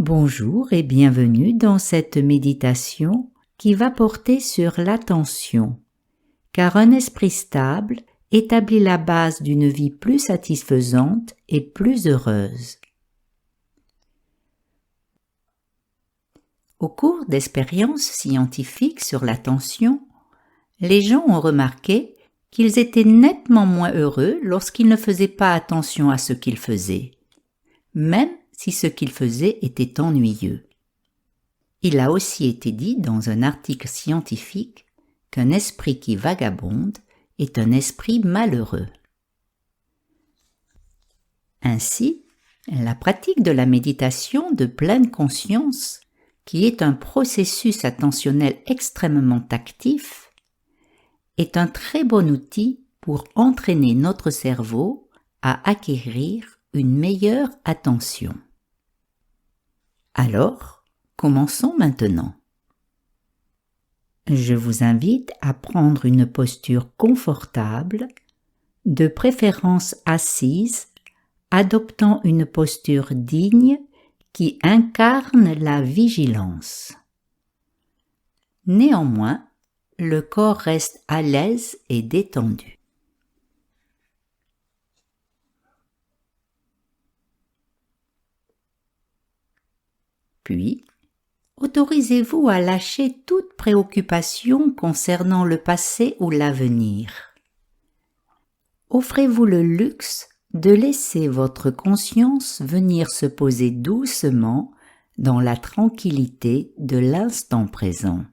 Bonjour et bienvenue dans cette méditation qui va porter sur l'attention, car un esprit stable établit la base d'une vie plus satisfaisante et plus heureuse. Au cours d'expériences scientifiques sur l'attention, les gens ont remarqué qu'ils étaient nettement moins heureux lorsqu'ils ne faisaient pas attention à ce qu'ils faisaient, même si ce qu'ils faisaient était ennuyeux. Il a aussi été dit dans un article scientifique qu'un esprit qui vagabonde est un esprit malheureux. Ainsi, la pratique de la méditation de pleine conscience, qui est un processus attentionnel extrêmement actif, est un très bon outil pour entraîner notre cerveau à acquérir une meilleure attention. Alors, commençons maintenant. Je vous invite à prendre une posture confortable, de préférence assise, adoptant une posture digne qui incarne la vigilance. Néanmoins, le corps reste à l'aise et détendu. Puis, autorisez-vous à lâcher toute préoccupation concernant le passé ou l'avenir. Offrez-vous le luxe de laisser votre conscience venir se poser doucement dans la tranquillité de l'instant présent.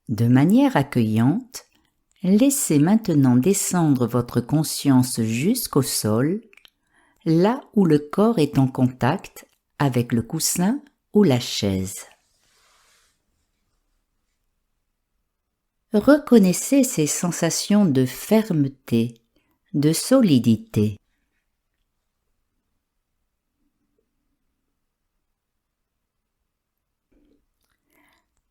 De manière accueillante, laissez maintenant descendre votre conscience jusqu'au sol, là où le corps est en contact avec le coussin ou la chaise. Reconnaissez ces sensations de fermeté, de solidité.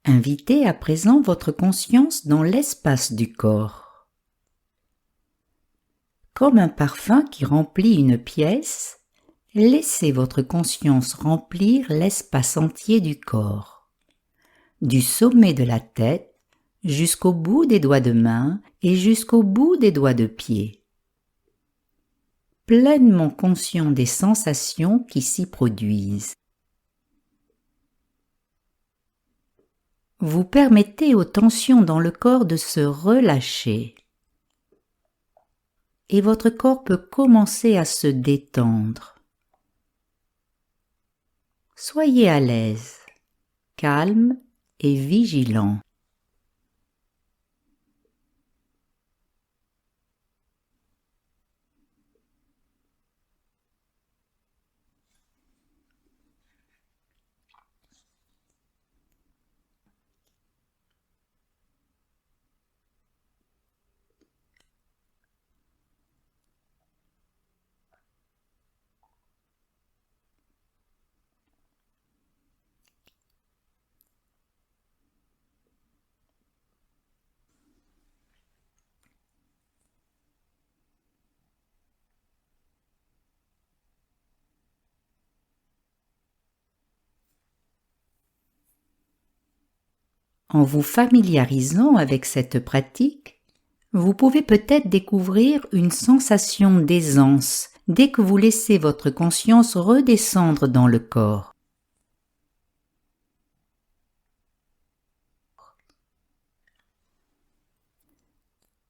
Invitez à présent votre conscience dans l'espace du corps. Comme un parfum qui remplit une pièce, laissez votre conscience remplir l'espace entier du corps, du sommet de la tête jusqu'au bout des doigts de main et jusqu'au bout des doigts de pied. Pleinement conscient des sensations qui s'y produisent. Vous permettez aux tensions dans le corps de se relâcher. Et votre corps peut commencer à se détendre. Soyez à l'aise, calme et vigilant. En vous familiarisant avec cette pratique, vous pouvez peut-être découvrir une sensation d'aisance dès que vous laissez votre conscience redescendre dans le corps.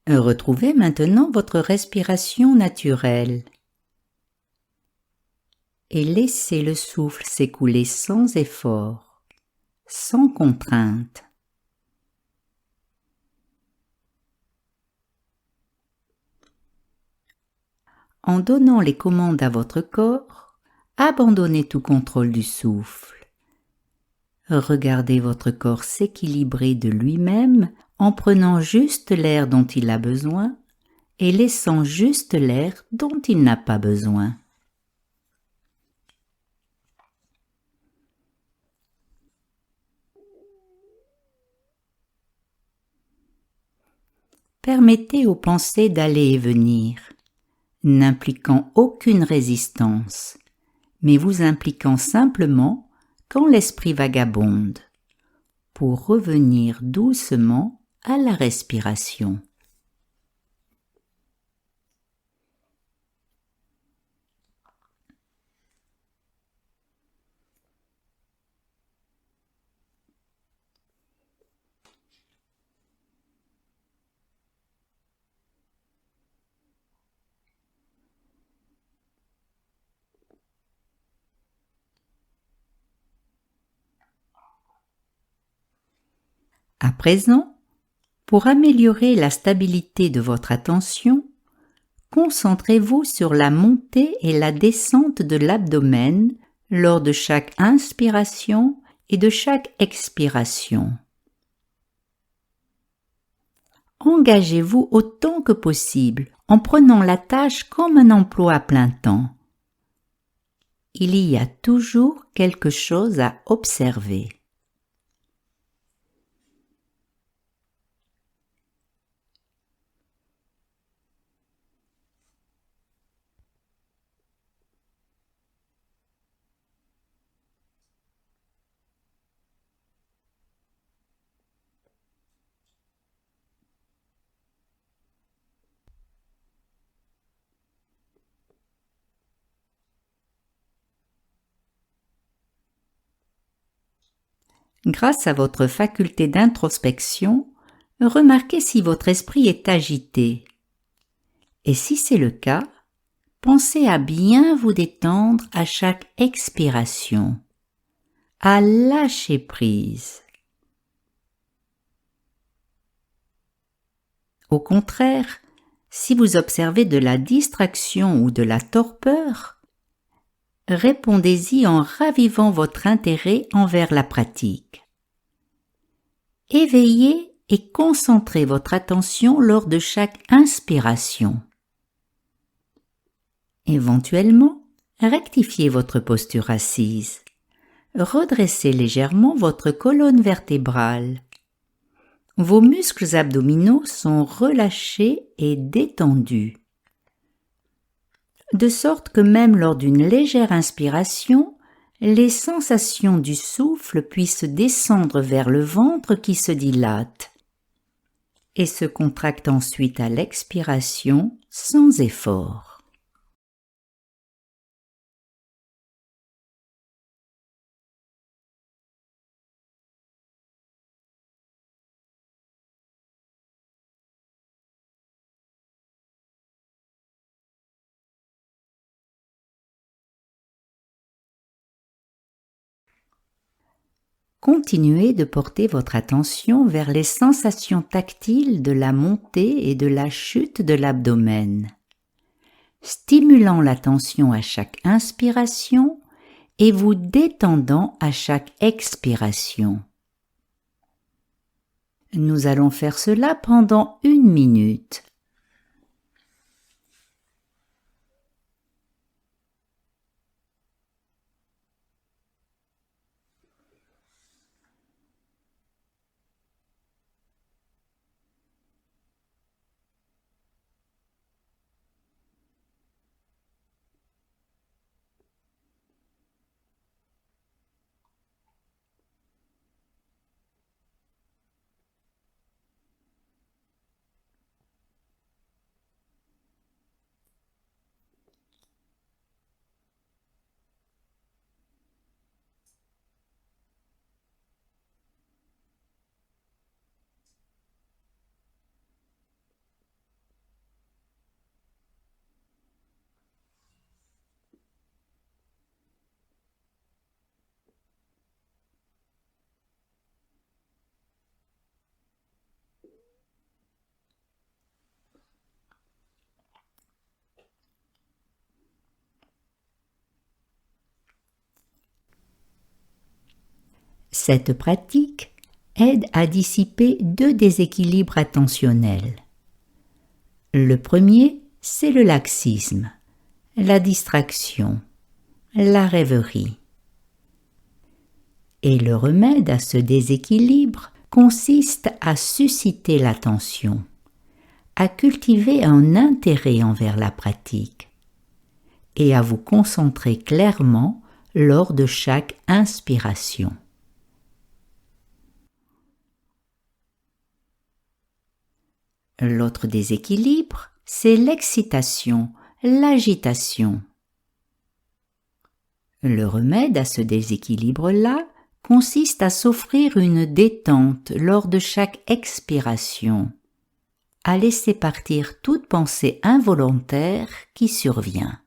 Retrouvez maintenant votre respiration naturelle et laissez le souffle s'écouler sans effort, sans contrainte. En donnant les commandes à votre corps, abandonnez tout contrôle du souffle. Regardez votre corps s'équilibrer de lui-même en prenant juste l'air dont il a besoin et laissant juste l'air dont il n'a pas besoin. permettez aux pensées d'aller et venir, n'impliquant aucune résistance, mais vous impliquant simplement quand l'esprit vagabonde, pour revenir doucement à la respiration. À présent, pour améliorer la stabilité de votre attention, concentrez-vous sur la montée et la descente de l'abdomen lors de chaque inspiration et de chaque expiration. Engagez-vous autant que possible en prenant la tâche comme un emploi à plein temps. Il y a toujours quelque chose à observer. Grâce à votre faculté d'introspection, remarquez si votre esprit est agité. Et si c'est le cas, pensez à bien vous détendre à chaque expiration, à lâcher prise. Au contraire, si vous observez de la distraction ou de la torpeur, répondez-y en ravivant votre intérêt envers la pratique. Éveillez et concentrez votre attention lors de chaque inspiration. Éventuellement, rectifiez votre posture assise. Redressez légèrement votre colonne vertébrale. Vos muscles abdominaux sont relâchés et détendus, de sorte que même lors d'une légère inspiration, les sensations du souffle puissent descendre vers le ventre qui se dilate et se contracte ensuite à l'expiration sans effort. Continuez de porter votre attention vers les sensations tactiles de la montée et de la chute de l'abdomen, stimulant l'attention à chaque inspiration et vous détendant à chaque expiration. Nous allons faire cela pendant 1 minute. Cette pratique aide à dissiper 2 déséquilibres attentionnels. Le premier, c'est le laxisme, la distraction, la rêverie. Et le remède à ce déséquilibre consiste à susciter l'attention, à cultiver un intérêt envers la pratique et à vous concentrer clairement lors de chaque inspiration. L'autre déséquilibre, c'est l'excitation, l'agitation. Le remède à ce déséquilibre-là consiste à s'offrir une détente lors de chaque expiration, à laisser partir toute pensée involontaire qui survient.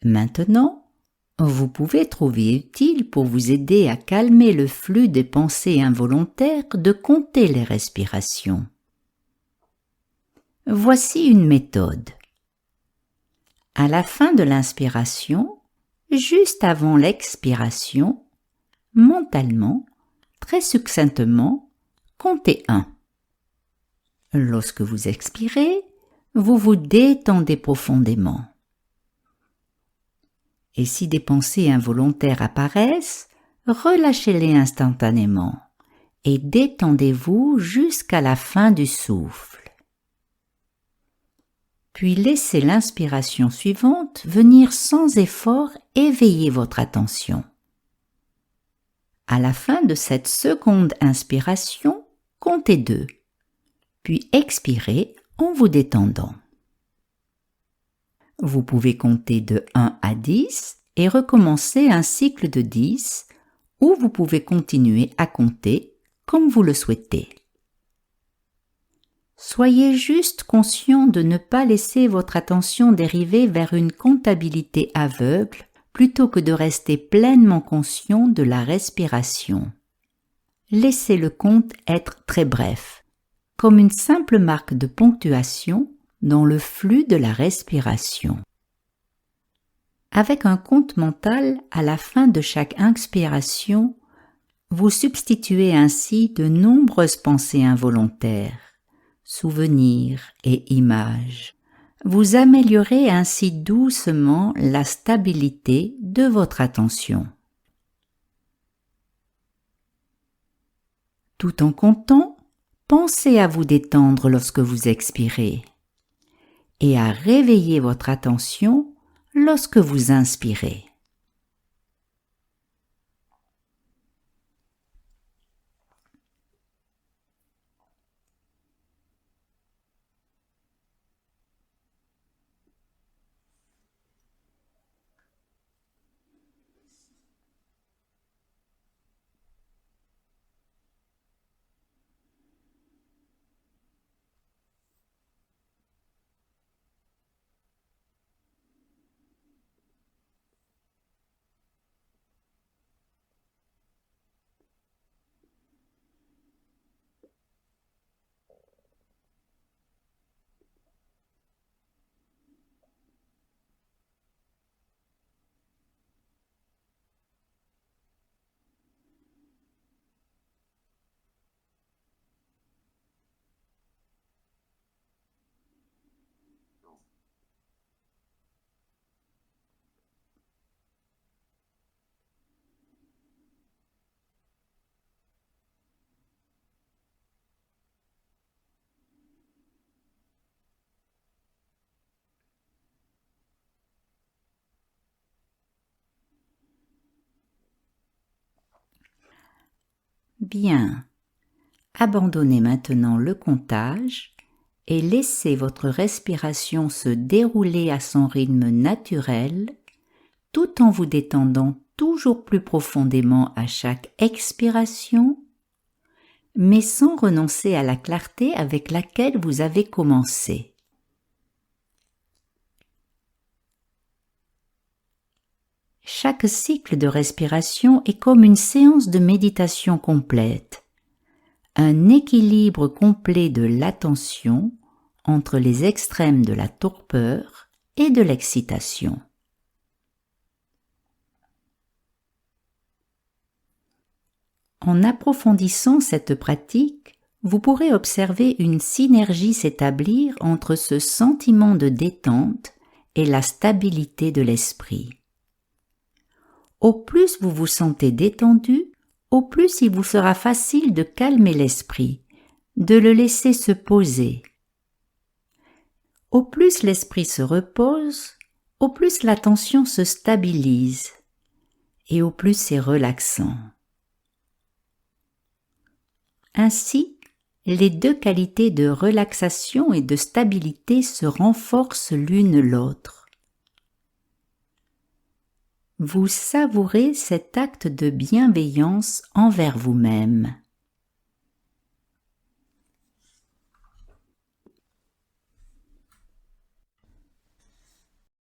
Maintenant, vous pouvez trouver utile pour vous aider à calmer le flux des pensées involontaires de compter les respirations. Voici une méthode. À la fin de l'inspiration, juste avant l'expiration, mentalement, très succinctement, comptez 1. Lorsque vous expirez, vous vous détendez profondément. Et si des pensées involontaires apparaissent, relâchez-les instantanément et détendez-vous jusqu'à la fin du souffle. Puis laissez l'inspiration suivante venir sans effort éveiller votre attention. À la fin de cette seconde inspiration, comptez 2, puis expirez en vous détendant. Vous pouvez compter de 1 à 10 et recommencer un cycle de 10, ou vous pouvez continuer à compter comme vous le souhaitez. Soyez juste conscient de ne pas laisser votre attention dériver vers une comptabilité aveugle plutôt que de rester pleinement conscient de la respiration. Laissez le compte être très bref, comme une simple marque de ponctuation dans le flux de la respiration. Avec un compte mental à la fin de chaque inspiration, vous substituez ainsi de nombreuses pensées involontaires, souvenirs et images. Vous améliorez ainsi doucement la stabilité de votre attention. Tout en comptant, pensez à vous détendre lorsque vous expirez et à réveiller votre attention lorsque vous inspirez. Bien. Abandonnez maintenant le comptage et laissez votre respiration se dérouler à son rythme naturel, tout en vous détendant toujours plus profondément à chaque expiration, mais sans renoncer à la clarté avec laquelle vous avez commencé. Chaque cycle de respiration est comme une séance de méditation complète, un équilibre complet de l'attention entre les extrêmes de la torpeur et de l'excitation. En approfondissant cette pratique, vous pourrez observer une synergie s'établir entre ce sentiment de détente et la stabilité de l'esprit. Au plus vous vous sentez détendu, au plus il vous sera facile de calmer l'esprit, de le laisser se poser. Au plus l'esprit se repose, au plus l'attention se stabilise et au plus c'est relaxant. Ainsi, les deux qualités de relaxation et de stabilité se renforcent l'une l'autre. Vous savourez cet acte de bienveillance envers vous-même.